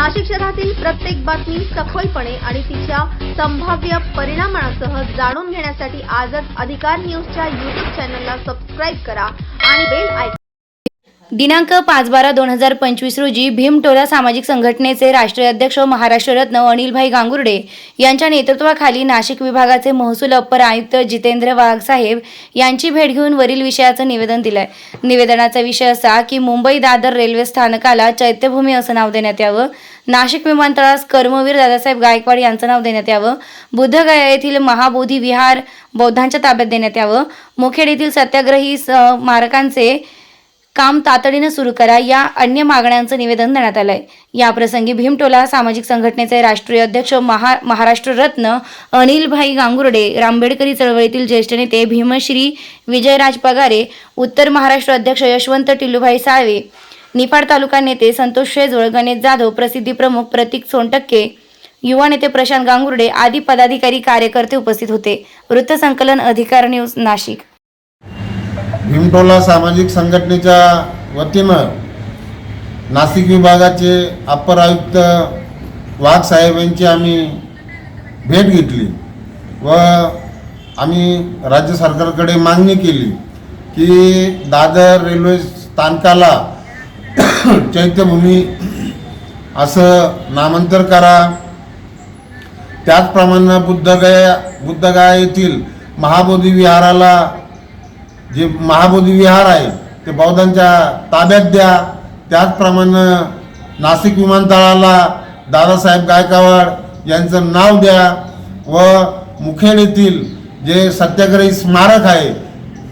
नाशिक शहरातील प्रत्येक बातमी सखोलपणे आणि तिच्या संभाव्य परिणामांसह जाणून घेण्यासाठी आजच अधिकार न्यूजच्या YouTube चॅनलला सबस्क्राइब करा आणि बेल आयकॉन। दिनांक 5/12/2025 रोजी भीमटोला सामाजिक संघटनेचे राष्ट्रीय अध्यक्ष महाराष्ट्र रत्न अनिलभाई गांगुर्डे यांच्या नेतृत्वाखाली नाशिक विभागाचे महसूल अप्पर आयुक्त जितेंद्र वाघ साहेब यांची भेट घेऊन वरील विषयाचं निवेदन दिलंय। निवेदनाचा विषय असा की मुंबई दादर रेल्वे स्थानकाला चैत्यभूमी असं नाव देण्यात यावं, नाशिक विमानतळास कर्मवीर दादासाहेब गायकवाड यांचं नाव देण्यात यावं, बुद्धगया येथील महाबोधी विहार बौद्धांच्या ताब्यात देण्यात यावं, मुखेड येथील सत्याग्रही स्मारकांचे काम तातडीने सुरू करा या अन्य मागण्यांचं निवेदन देण्यात आलंय। या प्रसंगी भीमटोला सामाजिक संघटनेचे राष्ट्रीय अध्यक्ष महाराष्ट्र रत्न अनिलभाई गांगुर्डे, आंबेडकरी चळवळीतील ज्येष्ठ नेते भीमश्री विजयराज पगारे, उत्तर महाराष्ट्र अध्यक्ष यशवंत टिल्लूभाई साळवे, निफाड तालुका नेते संतोष शेजवळ, गणेश जाधव, प्रसिद्धी प्रमुख प्रतीक सोनटक्के, युवा नेते प्रशांत गांगुर्डे आदी पदाधिकारी कार्यकर्ते उपस्थित होते। वृत्तसंकलन अधिकार न्यूज नाशिक। भीमटोला सामाजिक संघटनेच्या वतीनं नाशिक विभागाचे अप्पर आयुक्त वाघ साहेब यांची आम्ही भेट घेतली व आम्ही राज्य सरकारकडे मागणी केली की दादर रेल्वे स्थानकाला चैत्यभूमी असं नामांतर करा। त्याचप्रमाणे बुद्धगया येथील महाबोधी विहाराला जे महाबोधी विहार आहे ते बौद्धांच्या ताब्यात द्या। त्याचप्रमाणे नाशिक विमानतळाला दादासाहेब गायकवाड यांचं नाव द्या व मुखेड येथील जे सत्याग्रही स्मारक आहे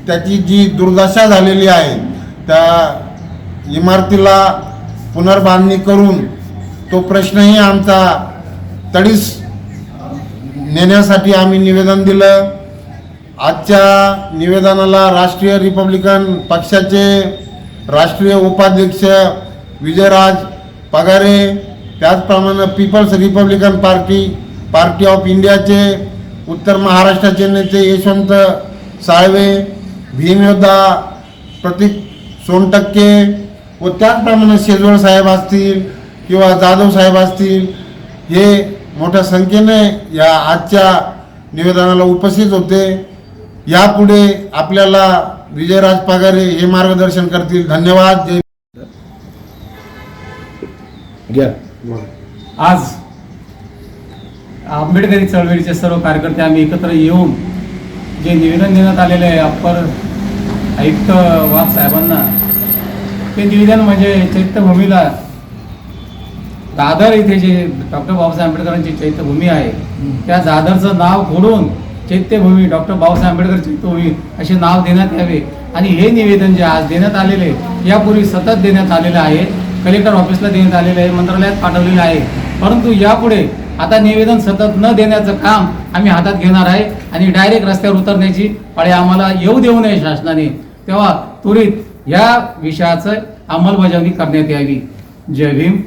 त्याची जी दुर्दशा झालेली आहे त्या इमारतीला पुनर्बांधणी करून तो प्रश्नही आमचा तडीस नेण्यासाठी आम्ही निवेदन दिलं। आजच्या निवेदनाला राष्ट्रीय रिपब्लिकन पक्षाचे राष्ट्रीय उपाध्यक्ष विजयराज पगारे, त्याचप्रमाणे पीपल्स रिपब्लिकन पार्टी ऑफ इंडियाचे उत्तर महाराष्ट्राचे नेते यशवंत साळवे, भीमयोद्धा प्रतीक सोनटक्के व त्याचप्रमाणे शेजवळ साहेब असतील किंवा जाधव साहेब असतील हे मोठ्या संख्येने या आजच्या निवेदनाला उपस्थित होते। यापुढे आपल्याला विजयराज पगारे हे मार्गदर्शन करतील। धन्यवाद। आज आंबेडकरी चळवळीचे सर्व कार्यकर्ते आम्ही एकत्र येऊन जे निवेदन देण्यात आलेले आहे अप्पर आयुक्त वाघ साहेबांना, ते निवेदन म्हणजे चैत्यभूमीला दादर इथे जे डॉक्टर बाबासाहेब आंबेडकरांची चैत्यभूमी आहे त्या दादरचं नाव खोडून चैत्यभूमी डॉक्टर बाबासाहेब आंबेडकर चैत्यभूमी असे नाव देण्यात यावे। आणि हे निवेदन जे आज देण्यात आलेले यापूर्वी सतत देण्यात आलेलं आहे, कलेक्टर ऑफिसला देण्यात आलेलं आहे, मंत्रालयात पाठवलेलं आहे, परंतु यापुढे आता निवेदन सतत न देण्याचं काम आम्ही हातात घेणार आहे आणि डायरेक्ट रस्त्यावर उतरण्याची पाळी आम्हाला येऊ देऊ नये शासनाने। तेव्हा त्वरित या विषयाचं अंमलबजावणी करण्यात यावी। जय भीम।